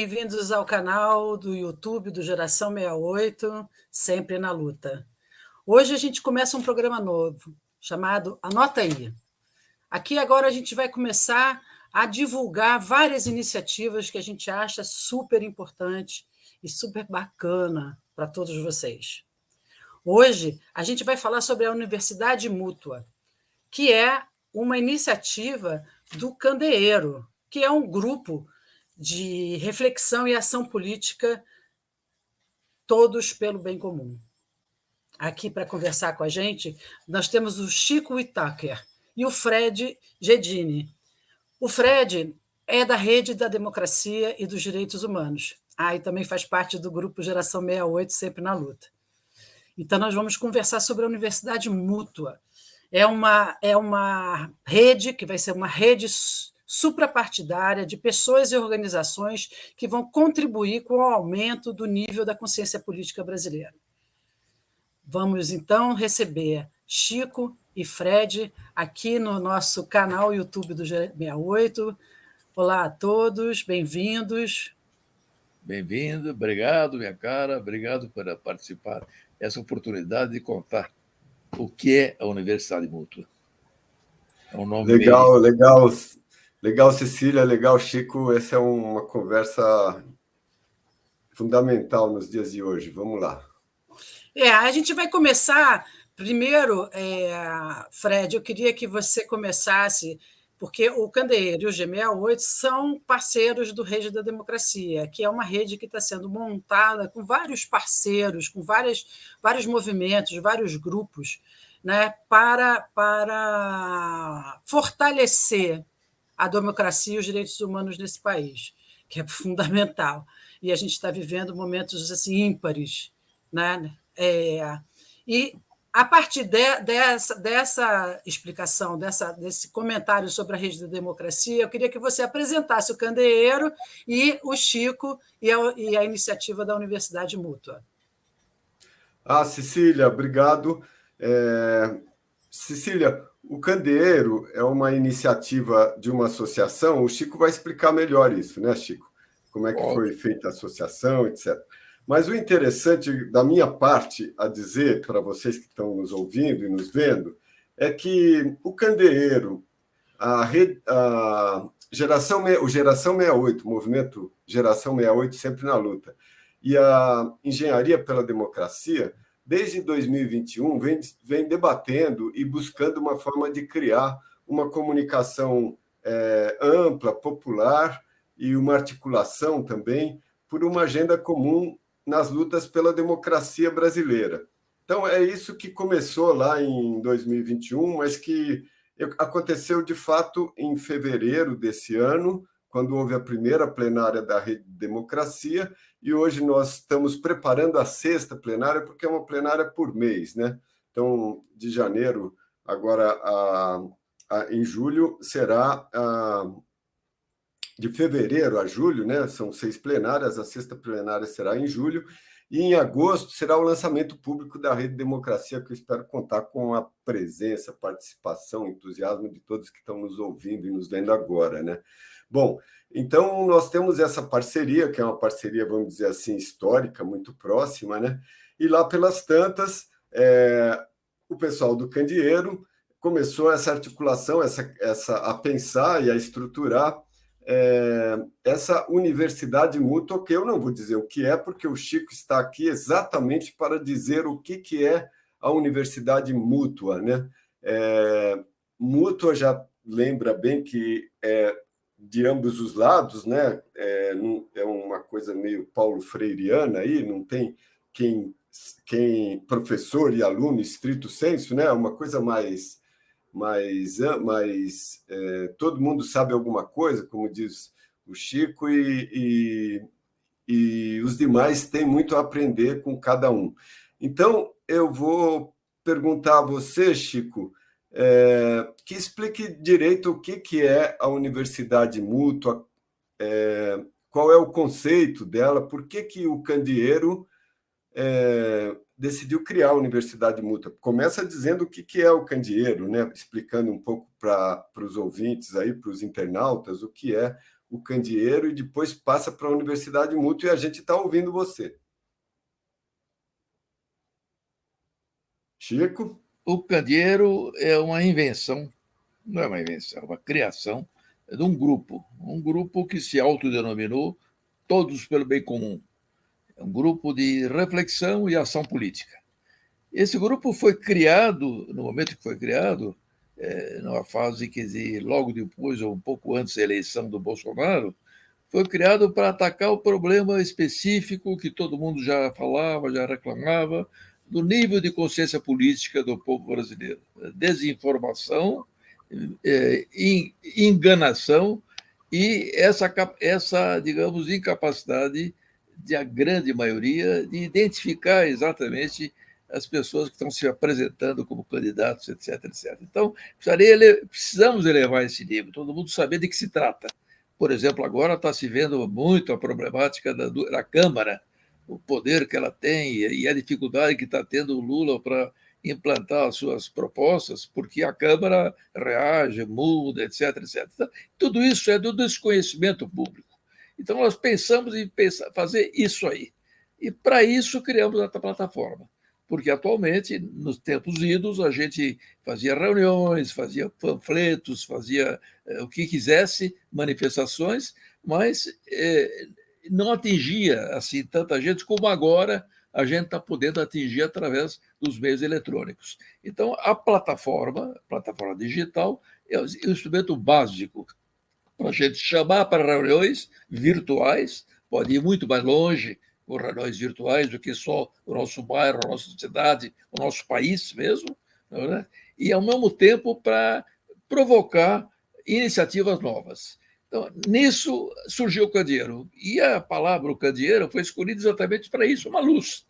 bem-vindos ao canal do YouTube do Geração 68, sempre na luta. Hoje a gente começa um programa novo, chamado Anota Aí. Aqui agora a gente vai começar a divulgar várias iniciativas que a gente acha super importante e super bacana para todos vocês. Hoje a gente vai falar sobre a Universidade Mútua, que é uma iniciativa do Candeeiro, que é um grupo de reflexão e ação política, todos pelo bem comum. Aqui para conversar com a gente, nós temos o Chico Whittaker e o Fred Gedini. O Fred é da Rede da Democracia e dos Direitos Humanos. E também faz parte do grupo Geração 68, sempre na luta. Então, nós vamos conversar sobre a Universidade Mútua. É uma rede que vai ser uma rede suprapartidária de pessoas e organizações que vão contribuir com o aumento do nível da consciência política brasileira. Vamos, então, receber Chico e Fred aqui no nosso canal YouTube do G68. Olá a todos, bem-vindos. Bem-vindo, obrigado, minha cara, obrigado por participar dessa oportunidade de contar o que é a Universidade Mútua. É um nome legal, Cecília, legal, Chico. Essa é uma conversa fundamental nos dias de hoje. Vamos lá. A gente vai começar primeiro, Fred, eu queria que você começasse, porque o Candeeiro e o G68 são parceiros do Rede da Democracia, que é uma rede que está sendo montada com vários parceiros, com vários movimentos, vários grupos, né, para fortalecer a democracia e os direitos humanos nesse país, que é fundamental. E a gente está vivendo momentos assim, ímpares, né? E a partir dessa explicação, desse comentário sobre a Rede da Democracia, eu queria que você apresentasse o Candeeiro e o Chico e a iniciativa da Universidade Mútua. Cecília, obrigado. Cecília, o Candeeiro é uma iniciativa de uma associação. O Chico vai explicar melhor isso, né, Chico? Como é que foi feita a associação, etc. Mas o interessante da minha parte a dizer para vocês que estão nos ouvindo e nos vendo é que o Candeeiro, o Geração 68, o movimento Geração 68 sempre na luta, e a Engenharia pela Democracia, desde 2021, vem debatendo e buscando uma forma de criar uma comunicação ampla, popular e uma articulação também por uma agenda comum nas lutas pela democracia brasileira. Então, é isso que começou lá em 2021, mas que aconteceu, de fato, em fevereiro desse ano, quando houve a primeira plenária da Rede de Democracia, e hoje nós estamos preparando a sexta plenária, porque é uma plenária por mês, né? Então, de janeiro, agora em julho, será de fevereiro a julho, né? São 6 plenárias, a sexta plenária será em julho, e em agosto será o lançamento público da Rede Democracia, que eu espero contar com a presença, participação, entusiasmo de todos que estão nos ouvindo e nos vendo agora, né? Bom, então nós temos essa parceria, que é uma parceria, vamos dizer assim, histórica, muito próxima, né? E lá pelas tantas, o pessoal do Candeeiro começou essa articulação, a pensar e a estruturar essa Universidade Mútua, que eu não vou dizer o que é, porque o Chico está aqui exatamente para dizer o que é a Universidade Mútua, né? Mútua já lembra bem que é de ambos os lados, né? É uma coisa meio Paulo Freireana aí, não tem quem professor e aluno estrito sensu, né? Uma coisa mais todo mundo sabe alguma coisa, como diz o Chico, e os demais têm muito a aprender com cada um. Então, eu vou perguntar a você, Chico, que explique direito o que é a Universidade Mútua, qual é o conceito dela, por que o Candeeiro decidiu criar a Universidade Mútua. Começa dizendo o que é o Candeeiro, né? Explicando um pouco para os ouvintes aí, para os internautas, o que é o Candeeiro e depois passa para a Universidade Mútua e a gente está ouvindo você. Chico? O Candeeiro é uma invenção, não é uma invenção, é uma criação de um grupo que se autodenominou Todos pelo Bem Comum. É um grupo de reflexão e ação política. Esse grupo foi criado, no momento que foi criado, numa fase que logo depois ou um pouco antes da eleição do Bolsonaro, foi criado para atacar o problema específico que todo mundo já falava, já reclamava, do nível de consciência política do povo brasileiro. Desinformação, enganação e essa, digamos, incapacidade da grande maioria de identificar exatamente as pessoas que estão se apresentando como candidatos, etc, etc. Então, precisamos elevar esse nível, todo mundo saber de que se trata. Por exemplo, agora está se vendo muito a problemática da Câmara, o poder que ela tem e a dificuldade que está tendo o Lula para implantar as suas propostas, porque a Câmara reage, muda, etc, etc. Então, tudo isso é do desconhecimento público. Então, nós pensamos em fazer isso aí. E, para isso, criamos essa plataforma. Porque, atualmente, nos tempos idos, a gente fazia reuniões, fazia panfletos, fazia o que quisesse, manifestações, mas não atingia assim tanta gente como agora a gente está podendo atingir através dos meios eletrônicos. Então, a plataforma digital, é o instrumento básico para a gente chamar para reuniões virtuais, pode ir muito mais longe com reuniões virtuais do que só o nosso bairro, a nossa cidade, o nosso país mesmo, né? E, ao mesmo tempo, para provocar iniciativas novas. Então, nisso surgiu o Candeeiro. E a palavra o Candeeiro foi escolhida exatamente para isso, uma luz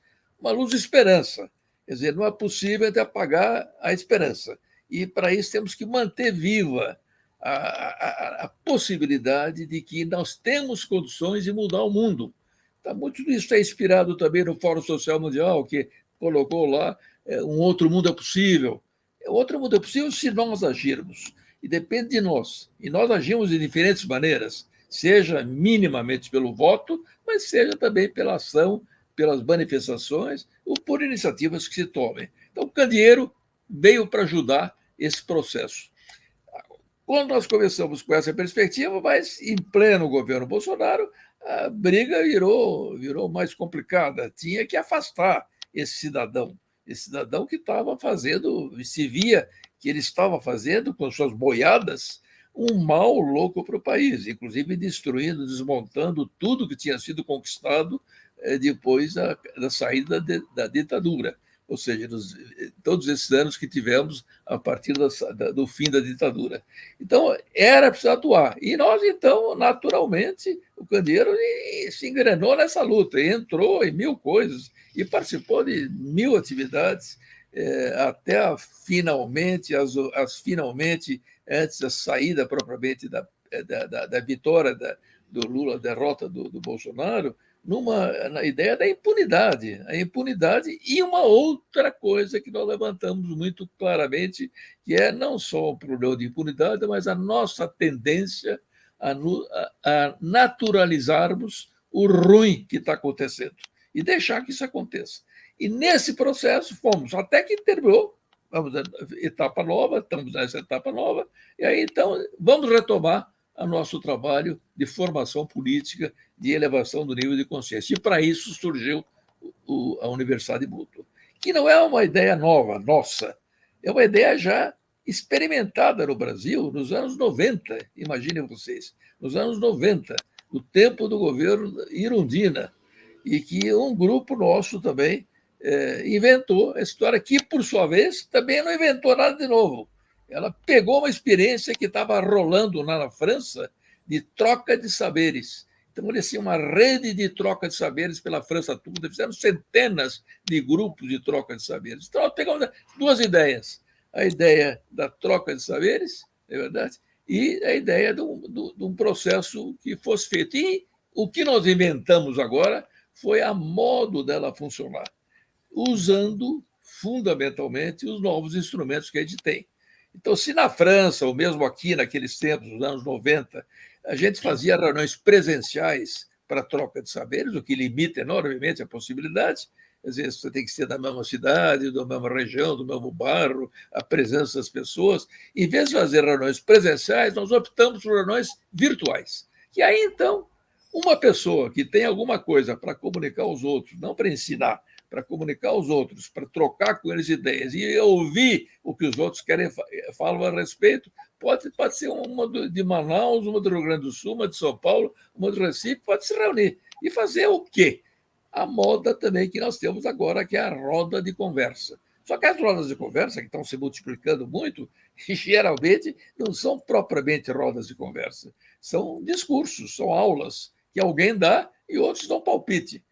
de esperança. Quer dizer, não é possível até apagar a esperança. E, para isso, temos que manter viva a possibilidade de que nós temos condições de mudar o mundo. Tá, muito disso é inspirado também no Fórum Social Mundial, que colocou lá um outro mundo é possível. Outro mundo é possível se nós agirmos. E depende de nós. E nós agimos de diferentes maneiras, seja minimamente pelo voto, mas seja também pela ação, pelas manifestações ou por iniciativas que se tomem. Então, o Candeeiro veio para ajudar esse processo. Quando nós começamos com essa perspectiva, mas em pleno governo Bolsonaro, a briga virou mais complicada. Tinha que afastar esse cidadão que estava fazendo, se via que ele estava fazendo com suas boiadas um mal louco para o país, inclusive destruindo, desmontando tudo que tinha sido conquistado depois da saída da ditadura. Ou seja, todos esses anos que tivemos a partir do fim da ditadura. Então, era preciso atuar. E nós, então, naturalmente, o Candeeiro se engrenou nessa luta, e entrou em 1000 coisas, e participou de 1000 atividades, até finalmente, antes da saída propriamente da vitória do Lula, a derrota do Bolsonaro, na ideia da impunidade. A impunidade e uma outra coisa que nós levantamos muito claramente, que é não só o problema de impunidade, mas a nossa tendência a naturalizarmos o ruim que está acontecendo e deixar que isso aconteça. E nesse processo fomos, até que terminou, vamos etapa nova, estamos nessa etapa nova, e aí então vamos retomar o nosso trabalho de formação política, de elevação do nível de consciência. E para isso surgiu a Universidade Mútua, que não é uma ideia nova, nossa, é uma ideia já experimentada no Brasil nos anos 90, imaginem vocês, nos anos 90, no tempo do governo Irundina, e que um grupo nosso também inventou a história, que, por sua vez, também não inventou nada de novo. Ela pegou uma experiência que estava rolando lá na França de troca de saberes. Então, eles tinham uma rede de troca de saberes pela França toda, fizeram centenas de grupos de troca de saberes. Então, nós pegamos 2 ideias. A ideia da troca de saberes, é verdade, e a ideia de um processo que fosse feito. E o que nós inventamos agora foi a modo dela funcionar, usando fundamentalmente os novos instrumentos que a gente tem. Então, se na França, ou mesmo aqui naqueles tempos, nos anos 90, A gente fazia reuniões presenciais para troca de saberes, o que limita enormemente a possibilidade. Às vezes você tem que ser da mesma cidade, da mesma região, do mesmo bairro, a presença das pessoas. Em vez de fazer reuniões presenciais, nós optamos por reuniões virtuais. E aí, então, uma pessoa que tem alguma coisa para comunicar aos outros, não para ensinar, para comunicar aos outros, para trocar com eles ideias e ouvir o que os outros querem falam a respeito, pode ser uma de Manaus, uma do Rio Grande do Sul, uma de São Paulo, uma do Recife, pode se reunir e fazer o quê? A moda também que nós temos agora, que é a roda de conversa. Só que as rodas de conversa, que estão se multiplicando muito, geralmente não são propriamente rodas de conversa, são discursos, são aulas que alguém dá e outros dão palpite.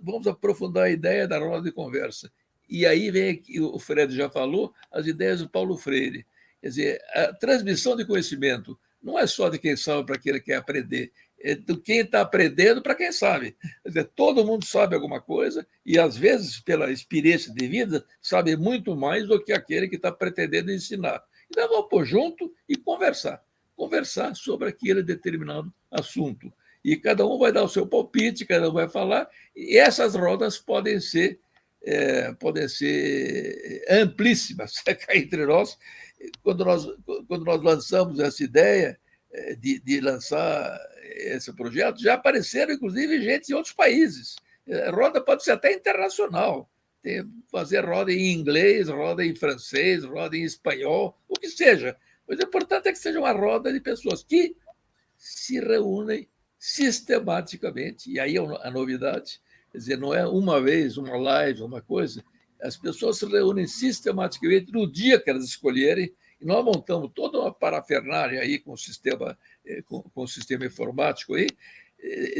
Vamos aprofundar a ideia da roda de conversa. E aí vem aqui, o Fred já falou, as ideias do Paulo Freire. Quer dizer, a transmissão de conhecimento não é só de quem sabe para quem quer aprender, é de quem está aprendendo para quem sabe. Quer dizer, todo mundo sabe alguma coisa e, às vezes, pela experiência de vida, sabe muito mais do que aquele que está pretendendo ensinar. Então, vamos pôr junto e conversar sobre aquele determinado assunto. E cada um vai dar o seu palpite, cada um vai falar, e essas rodas podem ser amplíssimas cá entre nós. Quando nós lançamos essa ideia de lançar esse projeto, já apareceram, inclusive, gente de outros países. Roda pode ser até internacional. Fazer roda em inglês, roda em francês, roda em espanhol, o que seja. Mas o importante é que seja uma roda de pessoas que se reúnem sistematicamente, e aí é a novidade, quer dizer, não é uma vez, uma live, uma coisa, as pessoas se reúnem sistematicamente no dia que elas escolherem, e nós montamos toda uma parafernália aí com o sistema informático aí,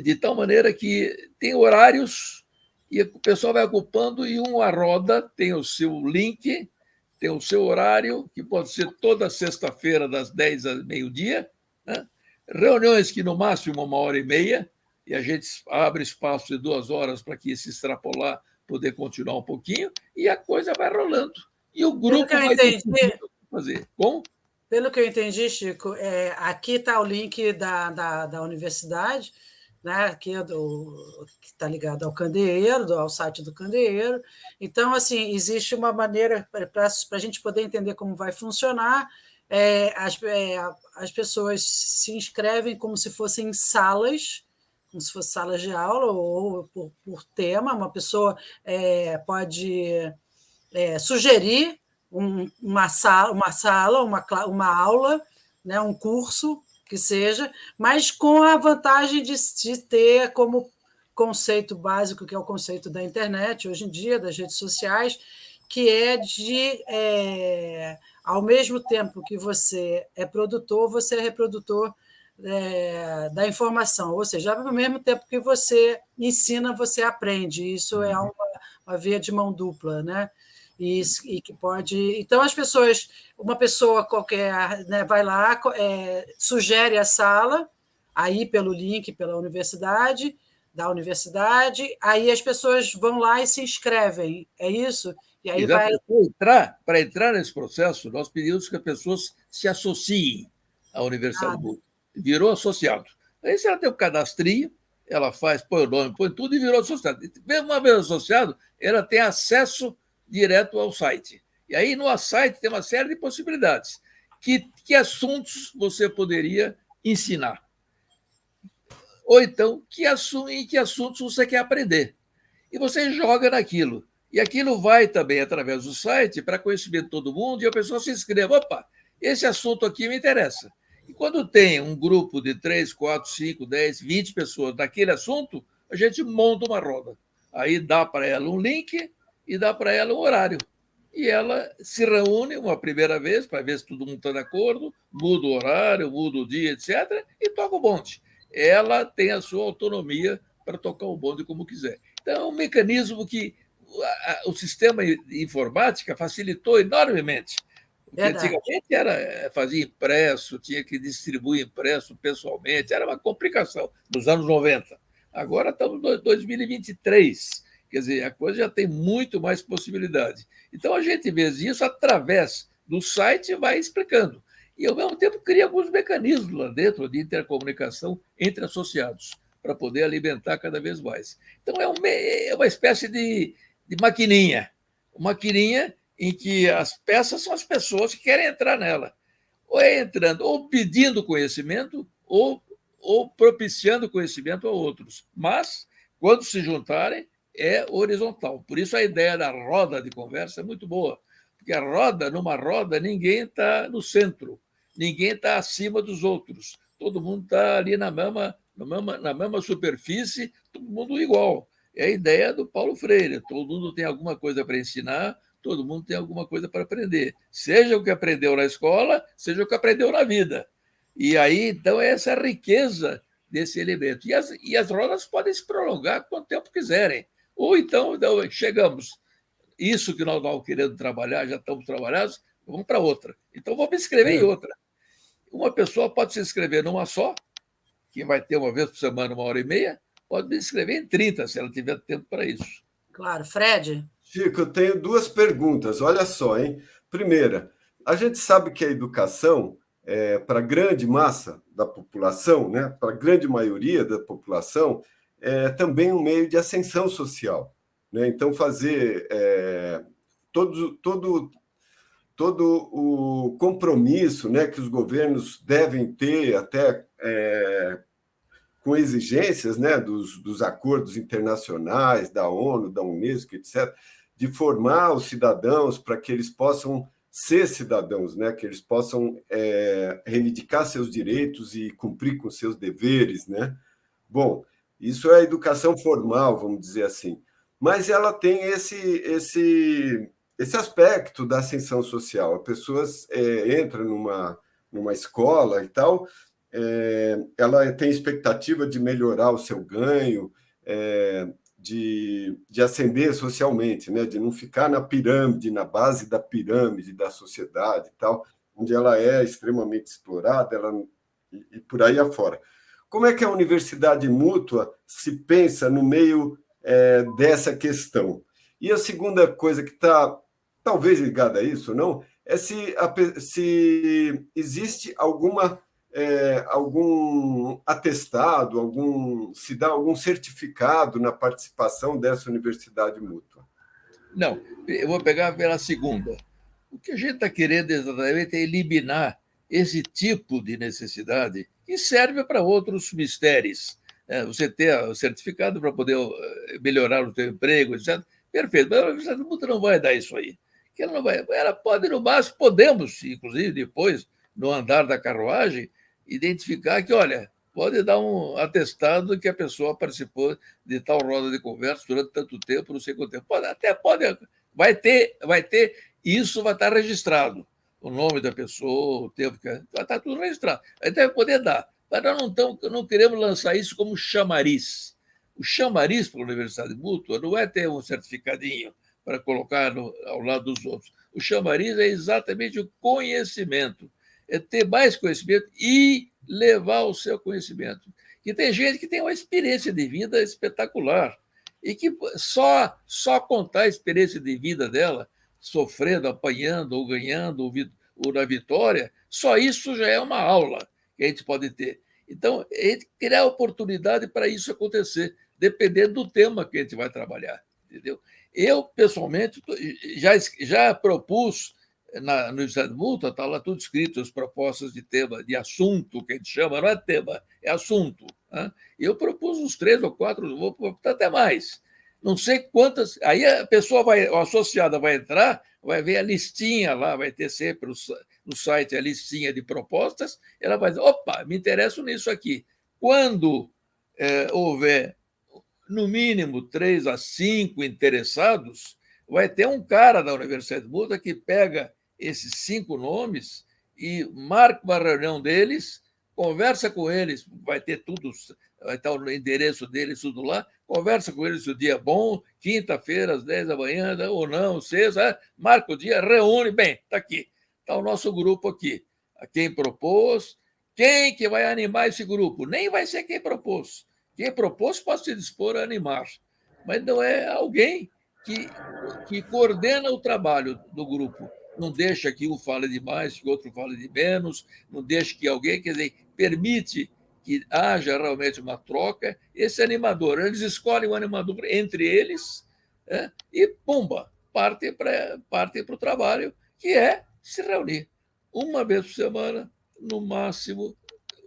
de tal maneira que tem horários e o pessoal vai ocupando e uma roda tem o seu link, tem o seu horário, que pode ser toda sexta-feira das 10 ao meio-dia, né? Reuniões que no máximo 1h30, e a gente abre espaço de 2 horas para que se extrapolar poder continuar um pouquinho, e a coisa vai rolando. E o grupo vai fazer. Como? Pelo que eu entendi, Chico, aqui está o link da universidade, né, que está ligado ao Candeeiro, ao site do Candeeiro. Então, assim, existe uma maneira para a gente poder entender como vai funcionar. As pessoas se inscrevem como se fossem salas, como se fossem salas de aula, ou por tema. Uma pessoa pode sugerir uma sala, uma aula, né, um curso que seja, mas com a vantagem de ter como conceito básico, que é o conceito da internet, hoje em dia, das redes sociais, que é de, ao mesmo tempo que você é produtor, você é reprodutor da informação, ou seja, ao mesmo tempo que você ensina, você aprende. Isso é uma via de mão dupla, né? E que pode. Então, uma pessoa qualquer, né, vai lá, sugere a sala, aí pelo link da universidade, aí as pessoas vão lá e se inscrevem, é isso? E aí Para entrar nesse processo, nós pedimos que as pessoas se associem à Universidade Boot. Virou associado. Aí, se ela tem um cadastrinho, ela põe o nome, põe tudo e virou associado. Mesmo uma vez associado, ela tem acesso direto ao site. E aí, no site, tem uma série de possibilidades. Que assuntos você poderia ensinar? Ou então, em que assuntos você quer aprender? E você joga naquilo. E aquilo vai também através do site para conhecimento de todo mundo e a pessoa se inscreve. Opa, esse assunto aqui me interessa. E quando tem um grupo de 3, 4, 5, 10, 20 pessoas naquele assunto, a gente monta uma roda. Aí dá para ela um link e dá para ela um horário. E ela se reúne uma primeira vez para ver se todo mundo está de acordo, muda o horário, muda o dia, etc., e toca o bonde. Ela tem a sua autonomia para tocar o bonde como quiser. Então, é um mecanismo que o sistema de informática facilitou enormemente. Porque antigamente fazia impresso, tinha que distribuir impresso pessoalmente, era uma complicação nos anos 90. Agora estamos em 2023. Quer dizer, a coisa já tem muito mais possibilidade. Então, a gente vê isso através do site e vai explicando. e, ao mesmo tempo, cria alguns mecanismos lá dentro de intercomunicação entre associados, para poder alimentar cada vez mais. Então, é uma espécie de maquininha, uma maquininha em que as peças são as pessoas que querem entrar nela, ou entrando, ou pedindo conhecimento, ou propiciando conhecimento a outros. Mas, quando se juntarem, é horizontal. Por isso, a ideia da roda de conversa é muito boa, porque numa roda, ninguém está no centro, ninguém está acima dos outros, todo mundo está ali na mesma superfície, todo mundo igual. É a ideia do Paulo Freire, todo mundo tem alguma coisa para ensinar, todo mundo tem alguma coisa para aprender, seja o que aprendeu na escola, seja o que aprendeu na vida. E aí, então, essa é a riqueza desse elemento. E as rodas podem se prolongar quanto tempo quiserem. Ou então, chegamos, isso que nós estamos querendo trabalhar, já estamos trabalhados, vamos para outra. Então, vamos me inscrever em outra. Uma pessoa pode se inscrever numa só, que vai ter uma vez por semana, 1h30, pode me inscrever em 30, se ela tiver tempo para isso. Claro. Fred? Chico, eu tenho duas perguntas, olha só, hein? Primeira, a gente sabe que a educação, para a grande massa da população, né, para a grande maioria da população, é também um meio de ascensão social. Né? Então, fazer todo o compromisso, né, que os governos devem ter, até com exigências, né, dos acordos internacionais, da ONU, da Unesco, etc., de formar os cidadãos para que eles possam ser cidadãos, né, que eles possam reivindicar seus direitos e cumprir com seus deveres. Né? Bom, isso é a educação formal, vamos dizer assim. Mas ela tem esse aspecto da ascensão social. As pessoas entram numa escola e tal, ela tem expectativa de melhorar o seu ganho, de ascender socialmente, né? De não ficar na pirâmide, na base da pirâmide da sociedade e tal, onde ela é extremamente explorada, e por aí afora. Como é que a universidade mútua se pensa no meio dessa questão? E a segunda coisa que está talvez ligada a isso, não, é se existe algum atestado, se dá algum certificado na participação dessa universidade mútua. Não, eu vou pegar pela segunda. O que a gente está querendo exatamente é eliminar esse tipo de necessidade que serve para outros mistérios. Você ter o certificado para poder melhorar o seu emprego, etc. Perfeito, mas a universidade mútua não vai dar isso aí. Ela pode, no máximo, podemos, inclusive, depois, no andar da carruagem, identificar que, olha, pode dar um atestado que a pessoa participou de tal roda de conversa durante tanto tempo, não sei quanto tempo. Vai ter, isso vai estar registrado. O nome da pessoa, o tempo que vai estar tudo registrado. Aí vai poder dar. Mas nós não queremos lançar isso como chamariz. O chamariz para a Universidade Mútua não é ter um certificadinho para colocar ao lado dos outros. O chamariz é exatamente o conhecimento. É ter mais conhecimento e levar o seu conhecimento. E tem gente que tem uma experiência de vida espetacular e que só contar a experiência de vida dela, sofrendo, apanhando, ou ganhando, ou na vitória, só isso já é uma aula que a gente pode ter. Então, a gente criar oportunidade para isso acontecer, dependendo do tema que a gente vai trabalhar. Entendeu? Eu, pessoalmente, já propus na Universidade Mútua, está lá tudo escrito, as propostas de tema, de assunto, que a gente chama, não é tema, é assunto. Né? Eu propus uns 3 ou 4, vou botar até mais. Não sei quantas. Aí a pessoa a associada vai entrar, vai ver a listinha lá, vai ter sempre no site a listinha de propostas, ela vai dizer: opa, me interesso nisso aqui. Quando houver, no mínimo, 3 a 5 interessados, vai ter um cara da Universidade Mútua que pega esses 5 nomes e marca uma reunião deles, conversa com eles, vai ter tudo, vai estar o endereço deles, tudo lá, conversa com eles se o dia é bom, quinta-feira, às 10 da manhã, ou não, sexta, marca o dia, reúne, bem, está aqui, está o nosso grupo aqui. A quem propôs, quem que vai animar esse grupo? Nem vai ser quem propôs. Quem propôs pode se dispor a animar, mas não é alguém que coordena o trabalho do grupo. não deixa que um fale de mais, que o outro fale de menos, não deixa que alguém, quer dizer, permite que haja realmente uma troca. Esse animador, eles escolhem um animador entre eles, né, e, pumba, partem para o trabalho, que é se reunir uma vez por semana, no máximo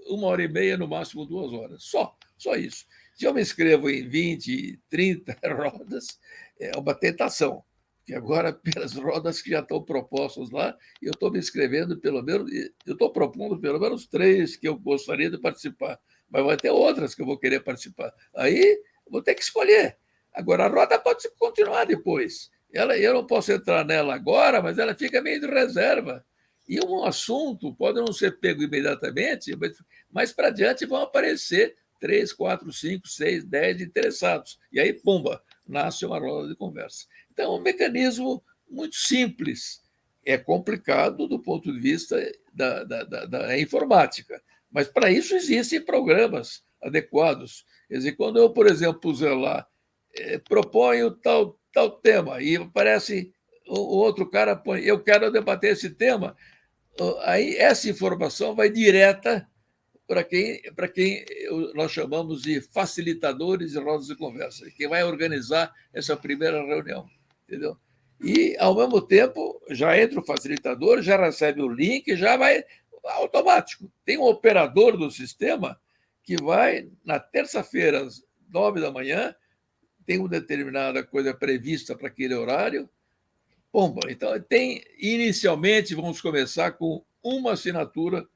1h30, no máximo 2 horas. Só isso. Se eu me inscrevo em 20, 30 rodas, é uma tentação, que agora, pelas rodas que já estão propostas lá, eu estou me inscrevendo pelo menos, eu estou propondo pelo menos 3 que eu gostaria de participar, mas vai ter outras que eu vou querer participar. Aí vou ter que escolher. Agora, a roda pode continuar depois. Eu não posso entrar nela agora, mas ela fica meio de reserva. E um assunto pode não ser pego imediatamente, mas mais para adiante vão aparecer 3, 4, 5, 6, 10 interessados. E aí, pumba, nasce uma roda de conversa. Então, é um mecanismo muito simples. É complicado do ponto de vista da informática, mas para isso existem programas adequados. Quer dizer, quando eu, por exemplo, puser lá, proponho tal tema, e aparece o outro cara põe, eu quero debater esse tema, aí essa informação vai direta para quem nós chamamos de facilitadores de rodas de conversa, quem vai organizar essa primeira reunião, entendeu? E, ao mesmo tempo, já entra o facilitador, já recebe o link, já vai automático. Tem um operador do sistema que vai, na terça-feira, às 9 da manhã, tem uma determinada coisa prevista para aquele horário, pomba. Então, inicialmente, vamos começar com uma assinatura,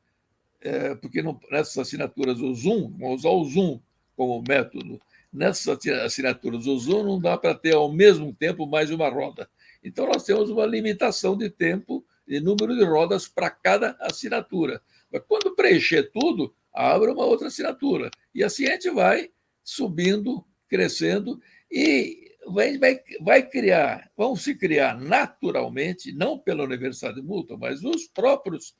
porque nessas assinaturas do Zoom, vamos usar o Zoom como método, nessas assinaturas do Zoom não dá para ter ao mesmo tempo mais de uma roda. Então, nós temos uma limitação de tempo e número de rodas para cada assinatura. Mas quando preencher tudo, abre uma outra assinatura. E assim a gente vai subindo, crescendo, e vão se criar naturalmente, não pela Universidade Mútua, mas os próprios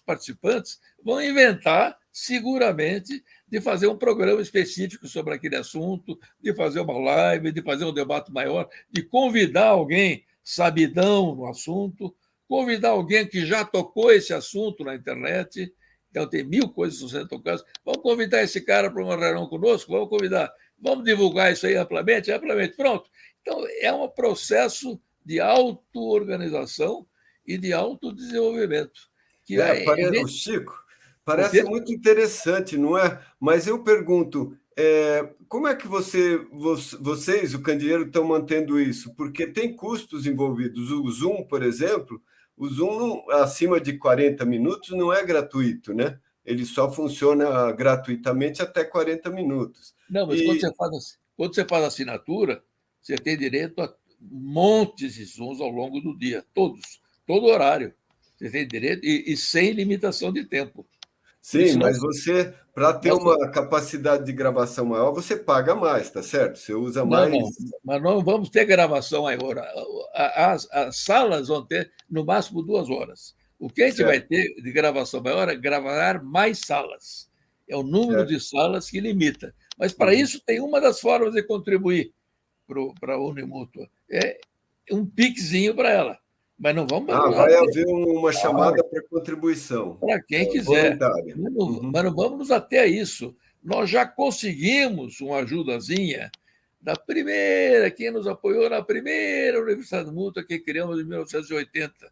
participantes vão inventar, seguramente, de fazer um programa específico sobre aquele assunto, de fazer uma live, de fazer um debate maior, de convidar alguém sabidão no assunto, convidar alguém que já tocou esse assunto na internet. Então, tem 1000 coisas sendo tocadas. Vamos convidar esse cara para uma reunião conosco? Vamos convidar. Vamos divulgar isso aí amplamente? Amplamente. Pronto. Então, é um processo de auto-organização e de autodesenvolvimento. O Chico, parece muito interessante, não é? Mas eu pergunto, como é que vocês, o Candeeiro, estão mantendo isso? Porque tem custos envolvidos. O Zoom, por exemplo, o Zoom acima de 40 minutos não é gratuito, né? Ele só funciona gratuitamente até 40 minutos. Não, mas quando você faz assinatura, você tem direito a montes de Zooms ao longo do dia, todo horário. Você tem direito e sem limitação de tempo. Sim, mas você, para ter uma capacidade de gravação maior, você paga mais, tá certo? Você usa mais. Não, mas não vamos ter gravação maior. As salas vão ter, no máximo, 2 horas. O que a gente vai ter de gravação maior é gravar mais salas. É o número de salas que limita. Mas, para isso, tem uma das formas de contribuir para a Unimútua. É um piquezinho para ela. Mas não vamos. Vai haver uma chamada para contribuição. Para quem quiser. Mas não vamos nos ater a isso. Nós já conseguimos uma ajudazinha da primeira, quem nos apoiou na primeira Universidade Mútua que criamos em 1980.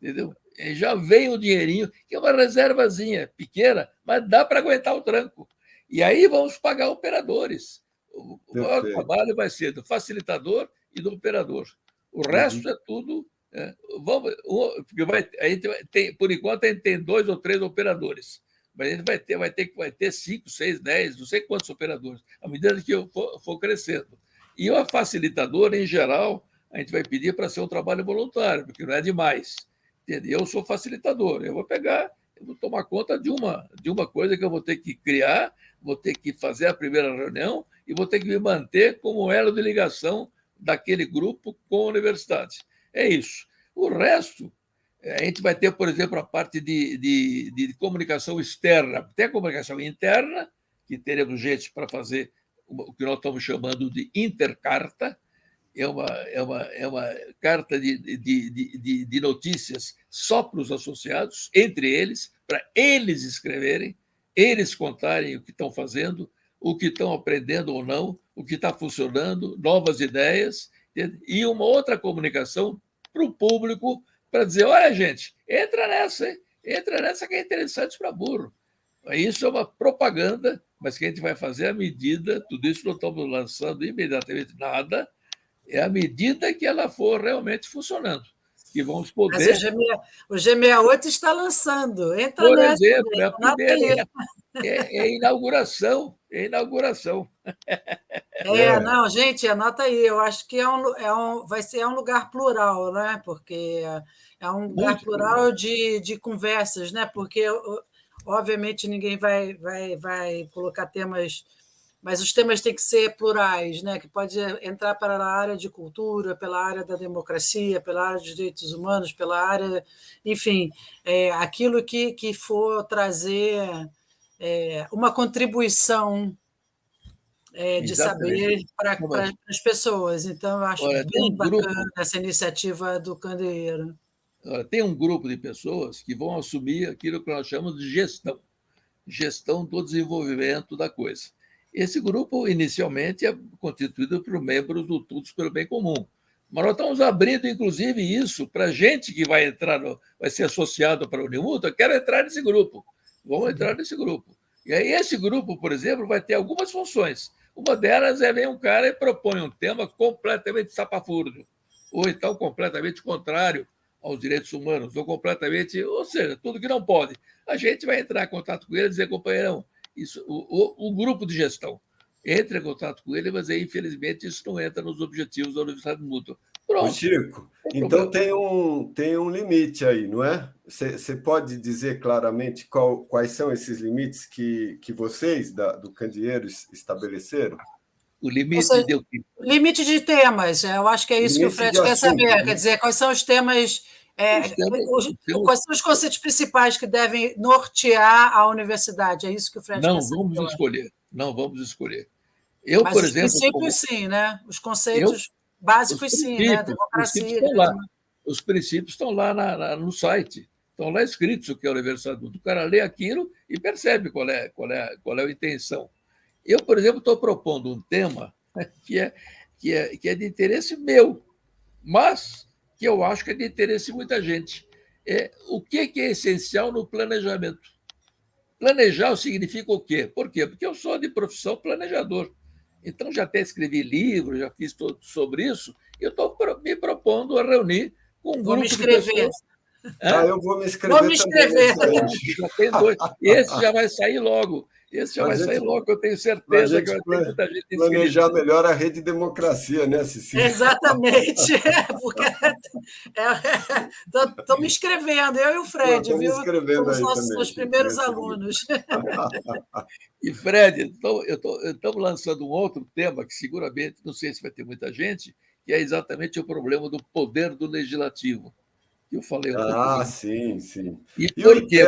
Entendeu? E já veio o dinheirinho, que é uma reservazinha pequena, mas dá para aguentar o tranco. E aí vamos pagar operadores. O maior trabalho vai ser do facilitador e do operador. O resto é tudo. Porque por enquanto, a gente tem 2 ou 3 operadores, mas a gente vai ter 5, 6, 10, não sei quantos operadores, à medida que eu for crescendo. E o facilitador, em geral, a gente vai pedir para ser um trabalho voluntário, porque não é demais. Entendeu? Eu sou facilitador, eu vou tomar conta de uma coisa que eu vou ter que criar, vou ter que fazer a primeira reunião e vou ter que me manter como elo de ligação daquele grupo com a universidade. É isso. O resto, a gente vai ter, por exemplo, a parte de comunicação externa. Tem a comunicação interna, que teremos gente para fazer o que nós estamos chamando de intercarta, é uma carta de notícias só para os associados, entre eles, para eles escreverem, eles contarem o que estão fazendo, o que estão aprendendo ou não, o que está funcionando, novas ideias, e uma outra comunicação para o público, para dizer, olha, gente, entra nessa, hein? Entra nessa que é interessante para burro. Isso é uma propaganda, mas que a gente vai fazer à medida, tudo isso não estamos lançando imediatamente nada, é à medida que ela for realmente funcionando, que vamos poder... Mas o G68 está lançando, entra Por nessa, exemplo, é a primeira, aí. é inauguração, é inauguração. Não, gente, anota aí. Eu acho que vai ser um lugar plural, né? Porque é um lugar Muito plural de conversas, né? Porque, obviamente, ninguém vai colocar temas, mas os temas têm que ser plurais, né? Que pode entrar para a área de cultura, pela área da democracia, pela área dos direitos humanos, pela área, enfim, aquilo que for trazer uma contribuição de exatamente. saber para as pessoas. Então, eu acho Olha, bem bacana essa iniciativa do Candeeiro. tem um grupo de pessoas que vão assumir aquilo que nós chamamos de gestão do desenvolvimento da coisa. Esse grupo, inicialmente, é constituído por membros do Todos pelo Bem Comum. Mas nós estamos abrindo, inclusive, isso para gente que vai ser associado para a Unimuta, quero entrar nesse grupo. Vamos entrar nesse grupo. E aí, esse grupo, por exemplo, vai ter algumas funções. Uma delas é vem um cara e propõe um tema completamente sapafúrdio, ou então completamente contrário aos direitos humanos, ou seja, tudo que não pode. A gente vai entrar em contato com ele e dizer, companheirão, o grupo de gestão entra em contato com ele, mas aí, infelizmente, isso não entra nos objetivos da Universidade Mútua. Pronto. Ô, Chico, então tem um limite aí, não é? Você pode dizer claramente quais são esses limites que vocês, do Candeeiro, estabeleceram? O limite de limite de temas, eu acho que é isso que o Fred quer saber. Quer dizer, quais são os temas, quais são os conceitos principais que devem nortear a universidade? É isso que o Fred quer saber. Não vamos escolher. Mas por exemplo, os princípios, sim, né? Os conceitos básicos, sim, né? Democracia. Os princípios estão lá no site, estão lá escritos o que é a Universidade Mútua. O cara lê aquilo e percebe qual é a intenção. Eu, por exemplo, estou propondo um tema que é de interesse meu, mas que eu acho que é de interesse de muita gente. O que é essencial no planejamento? Planejar significa o quê? Por quê? Porque eu sou de profissão planejador. Então, já até escrevi livro, já fiz tudo sobre isso, e eu estou me propondo a reunir com um grupo de pessoas. Eu vou me inscrever. Vou me inscrever. Já tem 2. Esse já vai sair logo. Eu tenho certeza que vai ter muita gente inscrita. Planejar melhor a Rede Democracia, né, Cecília? Exatamente. Estou me inscrevendo, eu e o Fred, viu? Somos os primeiros alunos. E, Fred, estamos lançando um outro tema que seguramente, não sei se vai ter muita gente, que é exatamente o problema do poder do legislativo. Que eu falei sim. E por quê?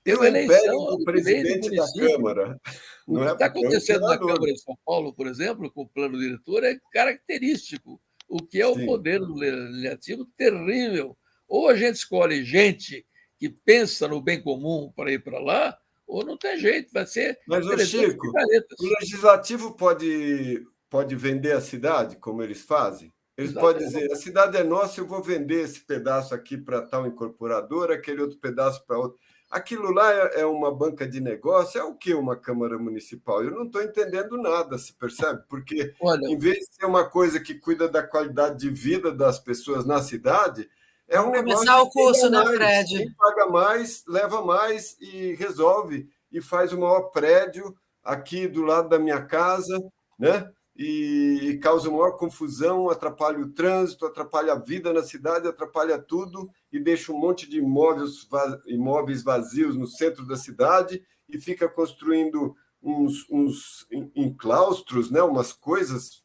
Tem o império do presidente da Câmara. O que está acontecendo na Câmara de São Paulo, por exemplo, com o plano diretor, é característico. O que é o poder do legislativo terrível. Ou a gente escolhe gente que pensa no bem comum para ir para lá, ou não tem jeito, vai ser... Mas, Chico, o legislativo pode vender a cidade, como eles fazem? Eles podem dizer, a cidade é nossa, eu vou vender esse pedaço aqui para tal incorporadora, aquele outro pedaço para outro. Aquilo lá é uma banca de negócio? É o que uma Câmara Municipal? Eu não estou entendendo nada, se percebe? Porque, em vez de ser uma coisa que cuida da qualidade de vida das pessoas na cidade, é um negócio... Começar o curso, né, Fred? Quem paga mais, leva mais e resolve. E faz o maior prédio aqui do lado da minha casa, né? E causa maior confusão, atrapalha o trânsito, atrapalha a vida na cidade, atrapalha tudo e deixa um monte de imóveis vazios no centro da cidade e fica construindo uns enclaustros, né? Umas coisas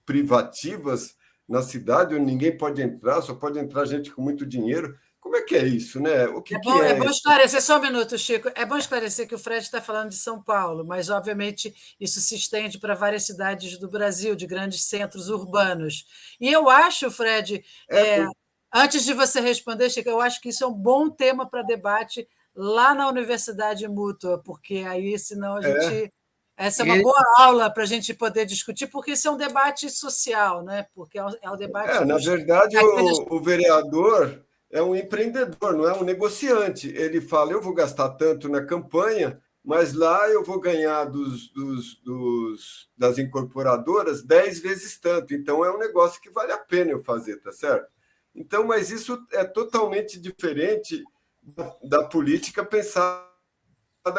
privativas na cidade onde ninguém pode entrar, só pode entrar gente com muito dinheiro. Como é que é isso, né? O que, É bom isso? esclarecer, só um minuto, Chico. É bom esclarecer que o Fred está falando de São Paulo, mas, obviamente, isso se estende para várias cidades do Brasil, de grandes centros urbanos. E eu acho, Fred, É, antes de você responder, Chico, eu acho que isso é um bom tema para debate lá na Universidade Mútua, porque aí, senão, a é, gente. Essa é uma E boa aula para a gente poder discutir, porque isso é um debate social, né? Porque é um debate na dos. verdade, Aqueles... o vereador é um empreendedor, não é um negociante. Ele fala: eu vou gastar tanto na campanha, mas lá eu vou ganhar das incorporadoras 10 vezes tanto. Então, é um negócio que vale a pena eu fazer, tá certo? Então, mas isso é totalmente diferente da política pensada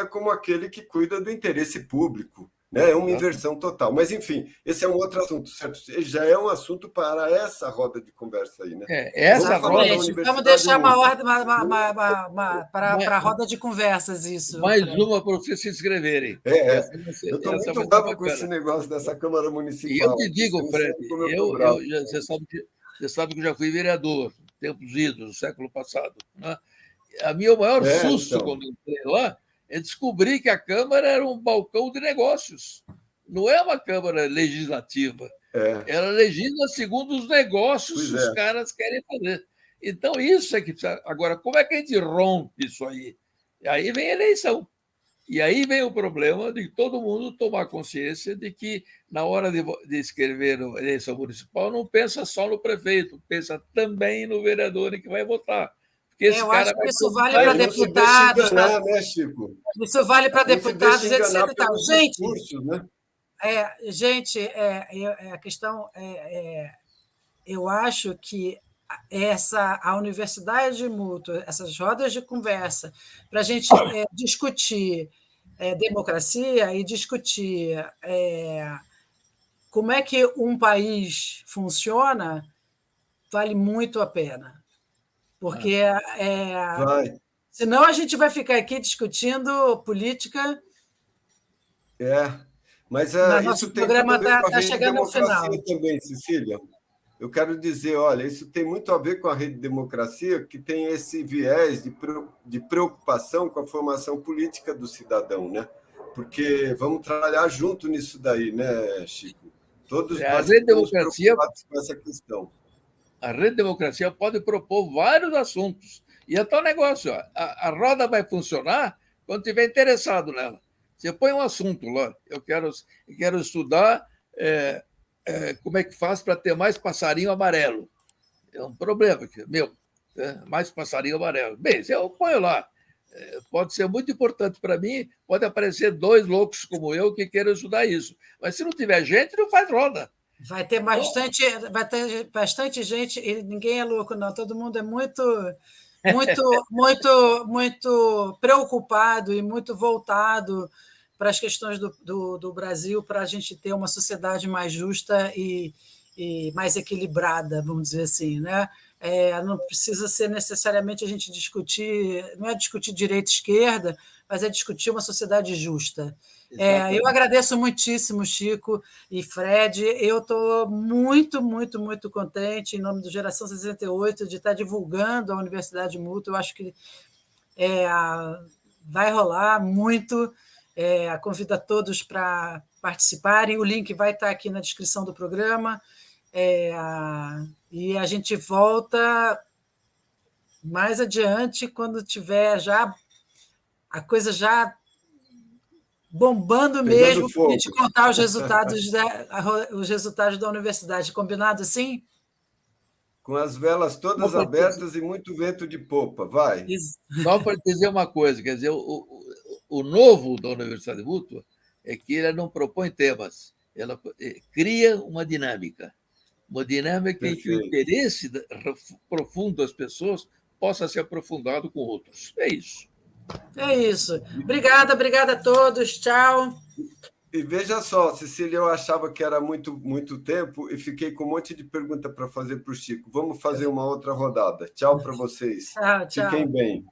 como aquele que cuida do interesse público. Né? É uma exato. inversão total. Mas, enfim, esse é um outro assunto, certo? Já é um assunto para essa roda de conversa aí. Né? Essa Vamos falar da roda, Exatamente. Vamos Universidade deixar uma Mútua. ordem para mais, a roda de conversas, isso, mais Fred. uma para vocês se inscreverem. É, é. Essa vai Eu ser, estou essa muito vai ser bravo com esse bacana. negócio dessa Câmara E eu Municipal. te Você digo, não Fred, sabe como eu estou bravo. você sabe que eu já fui vereador, tempos idos, no século passado. Né? A minha maior susto Então. quando eu entrei lá é descobrir que a Câmara era um balcão de negócios. Não é uma Câmara legislativa. É, Ela legisla segundo os negócios pois que os é. caras querem fazer. Então, isso é que precisa. Agora, como é que a gente rompe isso aí? Aí vem a eleição. E aí vem o problema de todo mundo tomar consciência de que, na hora de escrever a eleição municipal, não pensa só no prefeito, pensa também no vereador em que vai votar. Porque esse Eu acho cara que vai isso vale É, para e não se deixe deputados, enganar, né, Chico? isso vale para Não se deixe deputados, etc. enganar E tal. pelos discursos, né? A questão eu acho que a universidade mútua, essas rodas de conversa, para a gente discutir democracia e discutir como é que um país funciona, vale muito a pena. Porque Vai. senão a gente vai ficar aqui discutindo política, É. Mas mas isso nosso tem tudo programa a ver com a está rede chegando ao democracia final. também, Cecília. Eu quero dizer, olha, isso tem muito a ver com a rede democracia, que tem esse viés de preocupação com a formação política do cidadão, né? Porque vamos trabalhar junto nisso daí, né, Chico? Todos A nós rede ficamos democracia, preocupados com essa questão. a rede democracia pode propor vários assuntos. E é tal negócio, ó, a roda vai funcionar quando tiver interessado nela. Você põe um assunto lá, eu quero estudar como é que faz para ter mais passarinho amarelo. É um problema, meu, mais passarinho amarelo. Bem, se eu ponho lá, pode ser muito importante para mim, pode aparecer dois loucos como eu que queiram estudar isso. Mas se não tiver gente, não faz roda. Então, Vai ter bastante gente, e ninguém é louco, não. Todo mundo é muito, muito preocupado e muito voltado para as questões do Brasil, para a gente ter uma sociedade mais justa e mais equilibrada, vamos dizer assim, né? Não precisa ser necessariamente a gente discutir, não é discutir direita e esquerda, mas é discutir uma sociedade justa. Eu exatamente. agradeço muitíssimo, Chico e Fred. Eu estou muito, muito, muito contente, em nome do Geração 68, de estar divulgando a Universidade Mútua. Eu acho que vai rolar muito. Convido a todos para participarem. O link vai estar aqui na descrição do programa. E a gente volta mais adiante, quando tiver já a coisa já bombando Pegando mesmo, para a gente fogo. contar os resultados da universidade. Combinado assim? Com as velas Só todas para dizer, abertas e muito vento de popa. Vai. dizer uma coisa, quer dizer, o novo da Universidade Mútua é que ela não propõe temas, ela cria uma dinâmica em que o Perfeito. interesse profundo das pessoas possa ser aprofundado com outros. É isso. É isso. Obrigada, obrigada a todos. Tchau. E veja só, Cecília, eu achava que era muito, muito tempo e fiquei com um monte de pergunta para fazer para o Chico. Vamos fazer uma outra rodada. Tchau para vocês. Tchau, Fiquem tchau. bem.